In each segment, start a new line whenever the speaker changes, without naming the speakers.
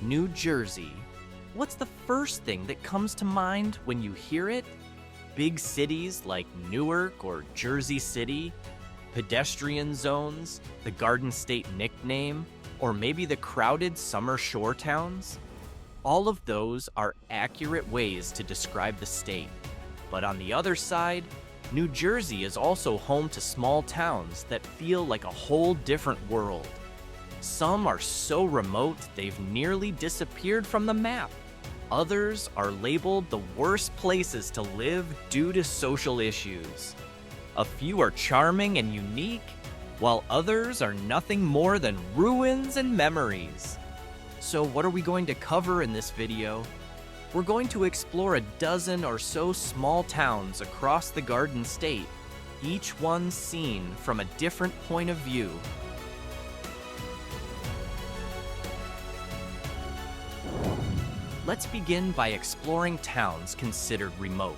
New Jersey. What's the first thing that comes to mind when you hear it? Big cities like Newark or Jersey City, pedestrian zones, the Garden State nickname, or maybe the crowded summer shore towns? All of those are accurate ways to describe the state. But on the other side, New Jersey is also home to small towns that feel like a whole different world. Some are so remote they've nearly disappeared from the map. Others are labeled the worst places to live due to social issues. A few are charming and unique, while others are nothing more than ruins and memories. So what are we going to cover in this video? We're going to explore a dozen or so small towns across the Garden State, each one seen from a different point of view. Let's begin by exploring towns considered remote.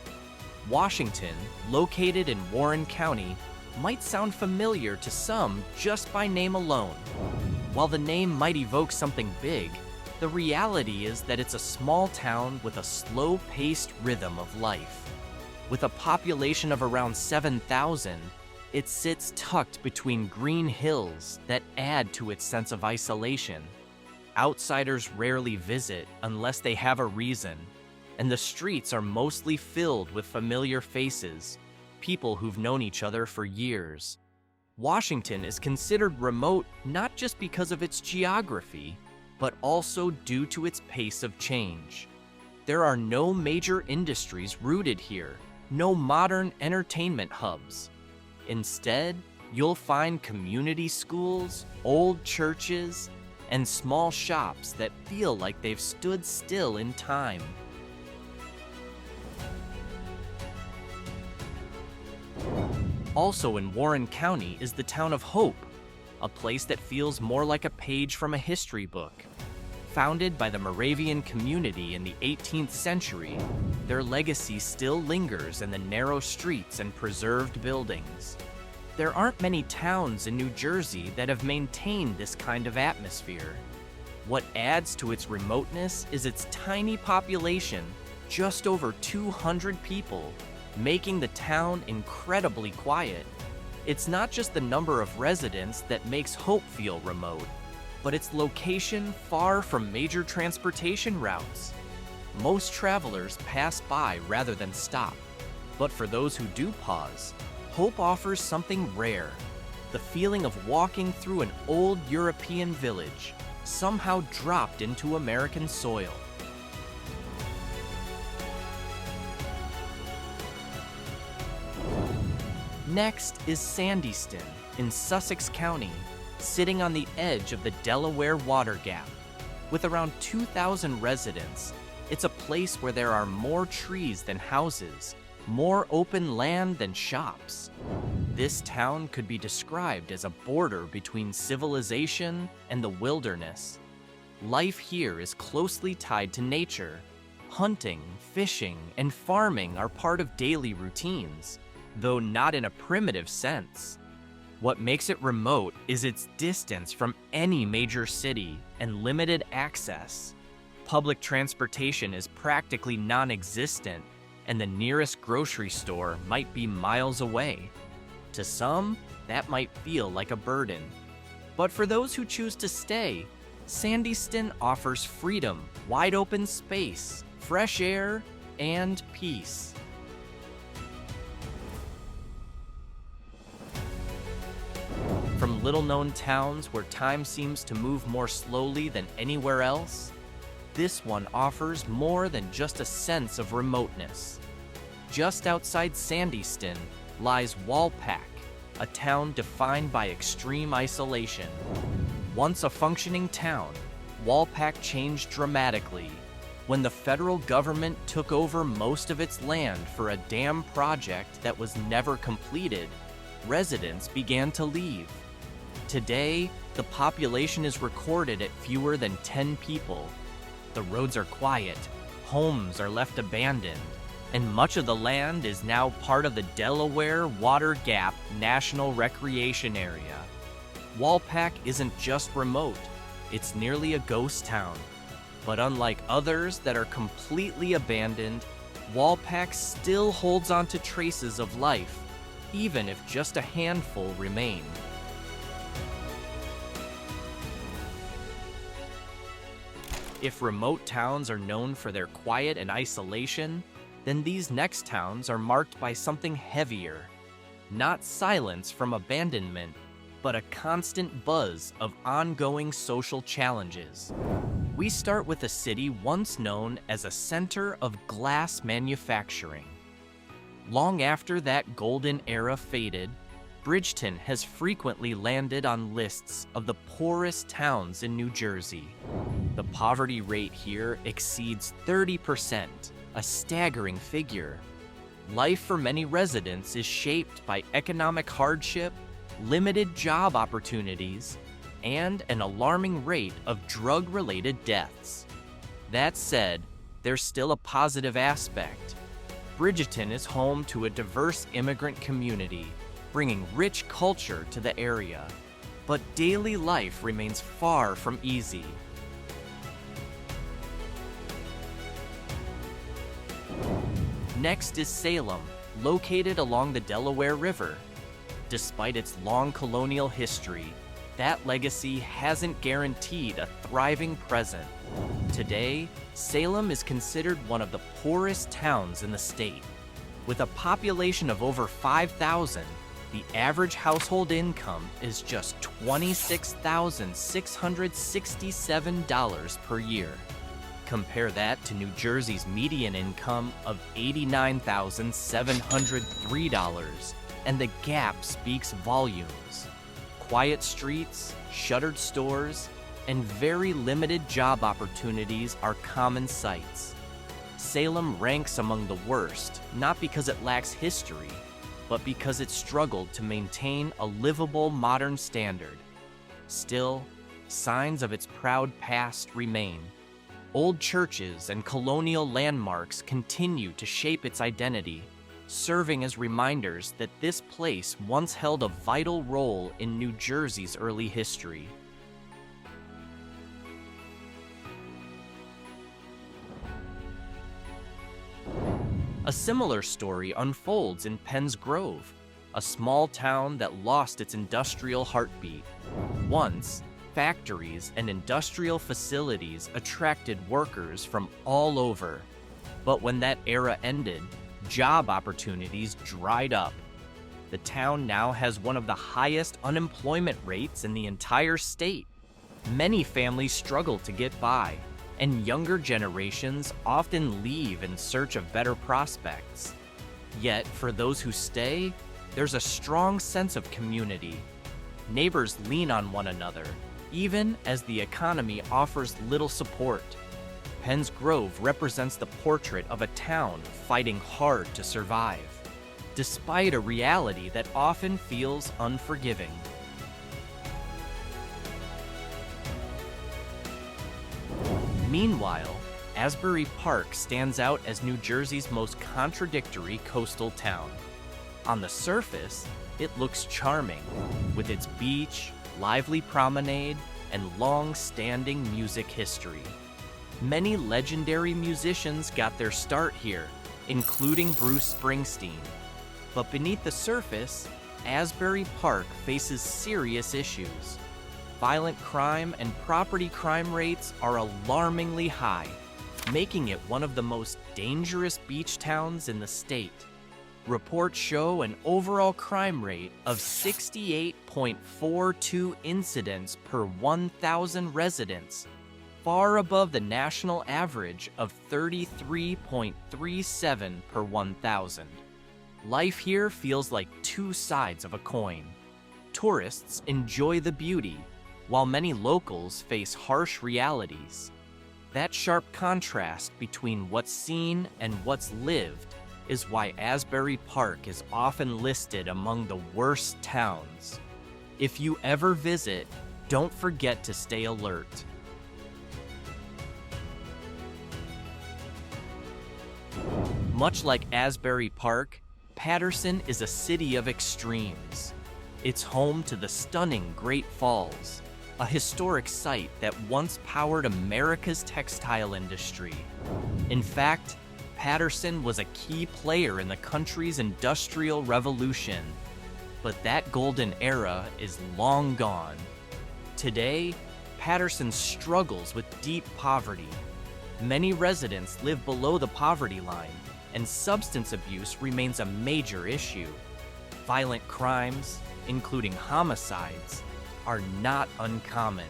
Washington, located in Warren County, might sound familiar to some just by name alone. While the name might evoke something big, the reality is that it's a small town with a slow-paced rhythm of life. With a population of around 7,000, it sits tucked between green hills that add to its sense of isolation. Outsiders rarely visit unless they have a reason, and the streets are mostly filled with familiar faces, people who've known each other for years. Washington is considered remote not just because of its geography, but also due to its pace of change. There are no major industries rooted here, no modern entertainment hubs. Instead, you'll find community schools, old churches, and small shops that feel like they've stood still in time. Also in Warren County is the town of Hope, a place that feels more like a page from a history book. Founded by the Moravian community in the 18th century, their legacy still lingers in the narrow streets and preserved buildings. There aren't many towns in New Jersey that have maintained this kind of atmosphere. What adds to its remoteness is its tiny population, just over 200 people, making the town incredibly quiet. It's not just the number of residents that makes Hope feel remote, but its location far from major transportation routes. Most travelers pass by rather than stop, but for those who do pause, Hope offers something rare, the feeling of walking through an old European village, somehow dropped into American soil. Next is Sandyston in Sussex County, sitting on the edge of the Delaware Water Gap. With around 2,000 residents, it's a place where there are more trees than houses, more open land than shops. This town could be described as a border between civilization and the wilderness. Life here is closely tied to nature. Hunting, fishing, and farming are part of daily routines, though not in a primitive sense. What makes it remote is its distance from any major city and limited access. Public transportation is practically non-existent, and the nearest grocery store might be miles away. To some, that might feel like a burden. But for those who choose to stay, Sandyston offers freedom, wide open space, fresh air, and peace. From little-known towns where time seems to move more slowly than anywhere else, this one offers more than just a sense of remoteness. Just outside Sandyston lies Walpack, a town defined by extreme isolation. Once a functioning town, Walpack changed dramatically when the federal government took over most of its land for a dam project that was never completed. Residents began to leave. Today, the population is recorded at fewer than 10 people. The roads are quiet, homes are left abandoned, and much of the land is now part of the Delaware Water Gap National Recreation Area. Walpack isn't just remote, it's nearly a ghost town. But unlike others that are completely abandoned, Walpack still holds on to traces of life, even if just a handful remain. If remote towns are known for their quiet and isolation, then these next towns are marked by something heavier. Not silence from abandonment, but a constant buzz of ongoing social challenges. We start with a city once known as a center of glass manufacturing. Long after that golden era faded, Bridgeton has frequently landed on lists of the poorest towns in New Jersey. The poverty rate here exceeds 30%, a staggering figure. Life for many residents is shaped by economic hardship, limited job opportunities, and an alarming rate of drug-related deaths. That said, there's still a positive aspect. Bridgeton is home to a diverse immigrant community, bringing rich culture to the area. But daily life remains far from easy. Next is Salem, located along the Delaware River. Despite its long colonial history, that legacy hasn't guaranteed a thriving present. Today, Salem is considered one of the poorest towns in the state. With a population of over 5,000, the average household income is just $26,667 per year. Compare that to New Jersey's median income of $89,703, and the gap speaks volumes. Quiet streets, shuttered stores, and very limited job opportunities are common sights. Salem ranks among the worst, not because it lacks history, but because it struggled to maintain a livable modern standard. Still, signs of its proud past remain. Old churches and colonial landmarks continue to shape its identity, serving as reminders that this place once held a vital role in New Jersey's early history. A similar story unfolds in Penns Grove, a small town that lost its industrial heartbeat. Once, factories and industrial facilities attracted workers from all over. But when that era ended, job opportunities dried up. The town now has one of the highest unemployment rates in the entire state. Many families struggle to get by, and younger generations often leave in search of better prospects. Yet, for those who stay, there's a strong sense of community. Neighbors lean on one another, even as the economy offers little support. Penns Grove represents the portrait of a town fighting hard to survive, despite a reality that often feels unforgiving. Meanwhile, Asbury Park stands out as New Jersey's most contradictory coastal town. On the surface, it looks charming, with its beach, lively promenade, and long-standing music history. Many legendary musicians got their start here, including Bruce Springsteen. But beneath the surface, Asbury Park faces serious issues. Violent crime and property crime rates are alarmingly high, making it one of the most dangerous beach towns in the state. Reports show an overall crime rate of 68.42 incidents per 1,000 residents, far above the national average of 33.37 per 1,000. Life here feels like two sides of a coin. Tourists enjoy the beauty, while many locals face harsh realities. That sharp contrast between what's seen and what's lived is why Asbury Park is often listed among the worst towns. If you ever visit, don't forget to stay alert. Much like Asbury Park, Paterson is a city of extremes. It's home to the stunning Great Falls, a historic site that once powered America's textile industry. In fact, Paterson was a key player in the country's industrial revolution, but that golden era is long gone. Today, Paterson struggles with deep poverty. Many residents live below the poverty line, and substance abuse remains a major issue. Violent crimes, including homicides, are not uncommon.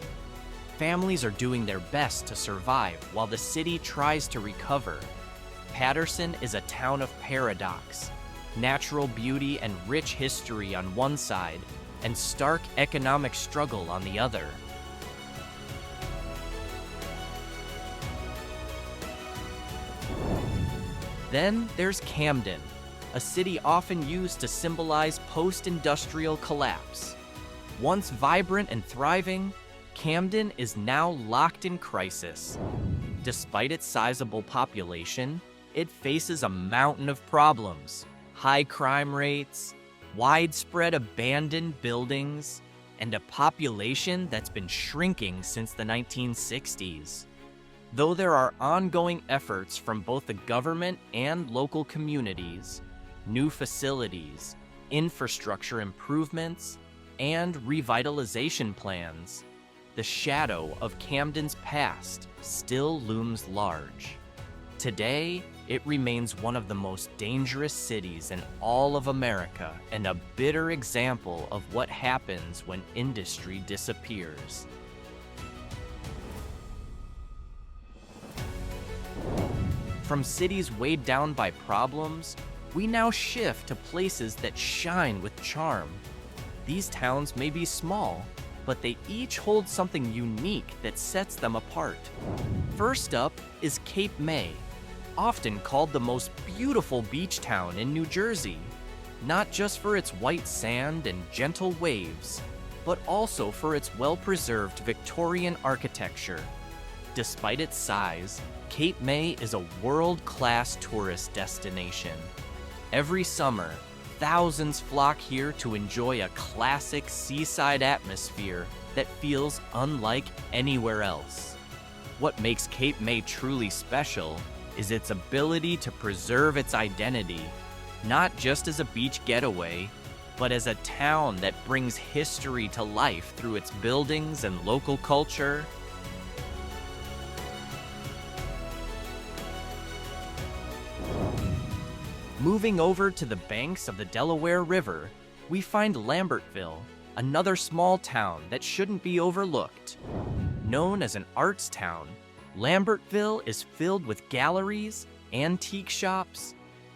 Families are doing their best to survive while the city tries to recover. Paterson is a town of paradox, natural beauty and rich history on one side, and stark economic struggle on the other. Then there's Camden, a city often used to symbolize post-industrial collapse. Once vibrant and thriving, Camden is now locked in crisis. Despite its sizable population, it faces a mountain of problems: high crime rates, widespread abandoned buildings, and a population that's been shrinking since the 1960s. Though there are ongoing efforts from both the government and local communities, new facilities, infrastructure improvements, and revitalization plans, the shadow of Camden's past still looms large. Today, it remains one of the most dangerous cities in all of America and a bitter example of what happens when industry disappears. From cities weighed down by problems, we now shift to places that shine with charm. These towns may be small, but they each hold something unique that sets them apart. First up is Cape May, often called the most beautiful beach town in New Jersey, not just for its white sand and gentle waves, but also for its well-preserved Victorian architecture. Despite its size, Cape May is a world-class tourist destination. Every summer, thousands flock here to enjoy a classic seaside atmosphere that feels unlike anywhere else. What makes Cape May truly special is its ability to preserve its identity, not just as a beach getaway, but as a town that brings history to life through its buildings and local culture. Moving over to the banks of the Delaware River, we find Lambertville, another small town that shouldn't be overlooked. Known as an arts town, Lambertville is filled with galleries, antique shops,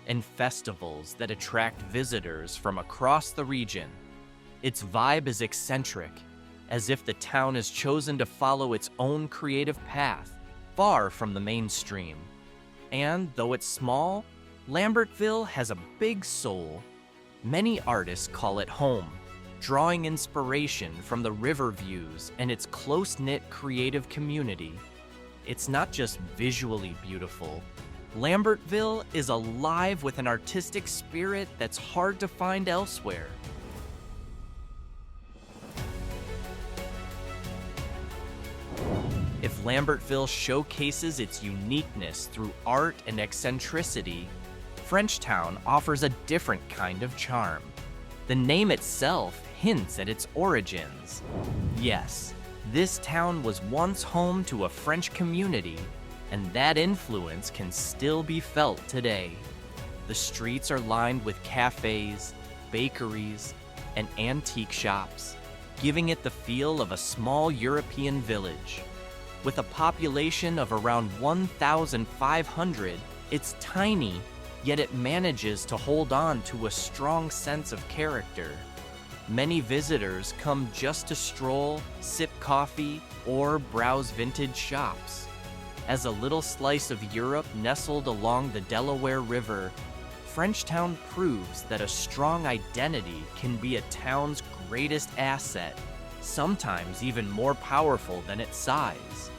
and festivals that attract visitors from across the region. Its vibe is eccentric, as if the town has chosen to follow its own creative path, far from the mainstream. And though it's small, Lambertville has a big soul. Many artists call it home, drawing inspiration from the river views and its close-knit creative community. It's not just visually beautiful. Lambertville is alive with an artistic spirit that's hard to find elsewhere. If Lambertville showcases its uniqueness through art and eccentricity, Frenchtown offers a different kind of charm. The name itself hints at its origins. Yes, this town was once home to a French community, and that influence can still be felt today. The streets are lined with cafes, bakeries, and antique shops, giving it the feel of a small European village. With a population of around 1,500, it's tiny, yet it manages to hold on to a strong sense of character. Many visitors come just to stroll, sip coffee, or browse vintage shops. As a little slice of Europe nestled along the Delaware River, Frenchtown proves that a strong identity can be a town's greatest asset, sometimes even more powerful than its size.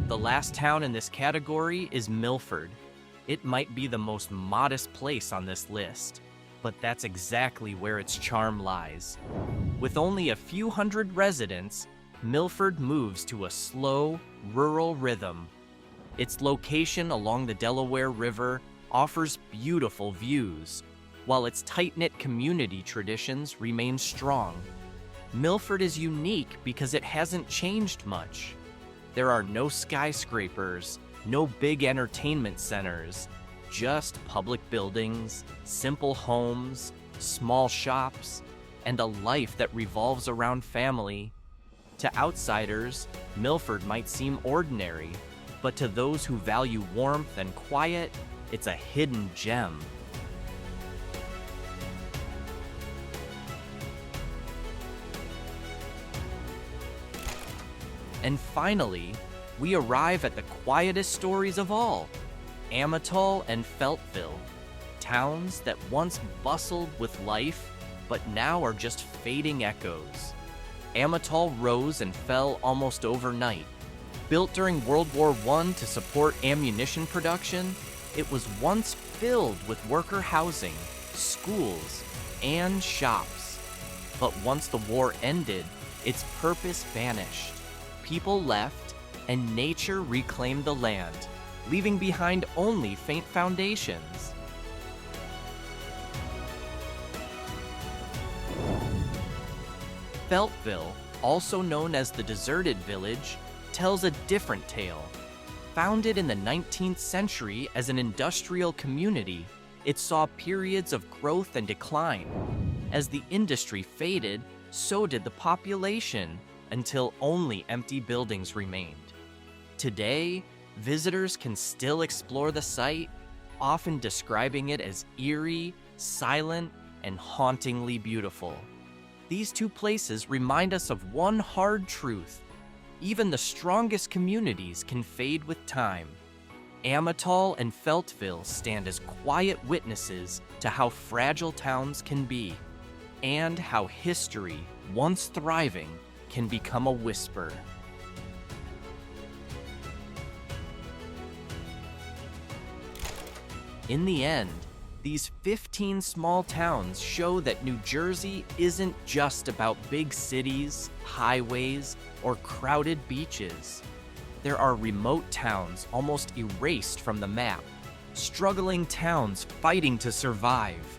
The last town in this category is Milford, It might be the most modest place on this list, but that's exactly where its charm lies. With only a few hundred residents, Milford moves to a slow, rural rhythm. Its location along the Delaware River offers beautiful views, while its tight-knit community traditions remain strong. Milford is unique because it hasn't changed much. There are no skyscrapers, no big entertainment centers, just public buildings, simple homes, small shops, and a life that revolves around family. To outsiders, Milford might seem ordinary, but to those who value warmth and quiet, it's a hidden gem. And finally, we arrive at the quietest stories of all, Amatol and Feltville, towns that once bustled with life, but now are just fading echoes. Amatol rose and fell almost overnight. Built during World War I to support ammunition production, it was once filled with worker housing, schools, and shops. But once the war ended, its purpose vanished. People left, and nature reclaimed the land, leaving behind only faint foundations. Feltville, also known as the Deserted Village, tells a different tale. Founded in the 19th century as an industrial community, it saw periods of growth and decline. As the industry faded, so did the population, until only empty buildings remained. Today, visitors can still explore the site, often describing it as eerie, silent, and hauntingly beautiful. These two places remind us of one hard truth: even the strongest communities can fade with time. Amatol and Feltville stand as quiet witnesses to how fragile towns can be, and how history, once thriving, can become a whisper. In the end, these 15 small towns show that New Jersey isn't just about big cities, highways, or crowded beaches. There are remote towns almost erased from the map, struggling towns fighting to survive,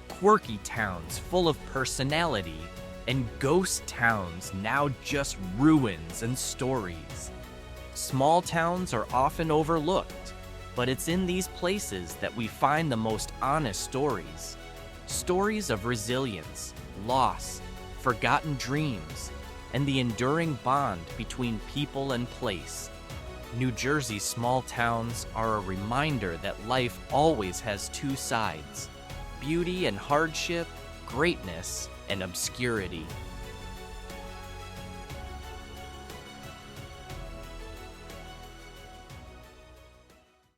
quirky towns full of personality, and ghost towns now just ruins and stories. Small towns are often overlooked, but it's in these places that we find the most honest stories. Stories of resilience, loss, forgotten dreams, and the enduring bond between people and place. New Jersey's small towns are a reminder that life always has two sides: beauty and hardship, greatness and obscurity.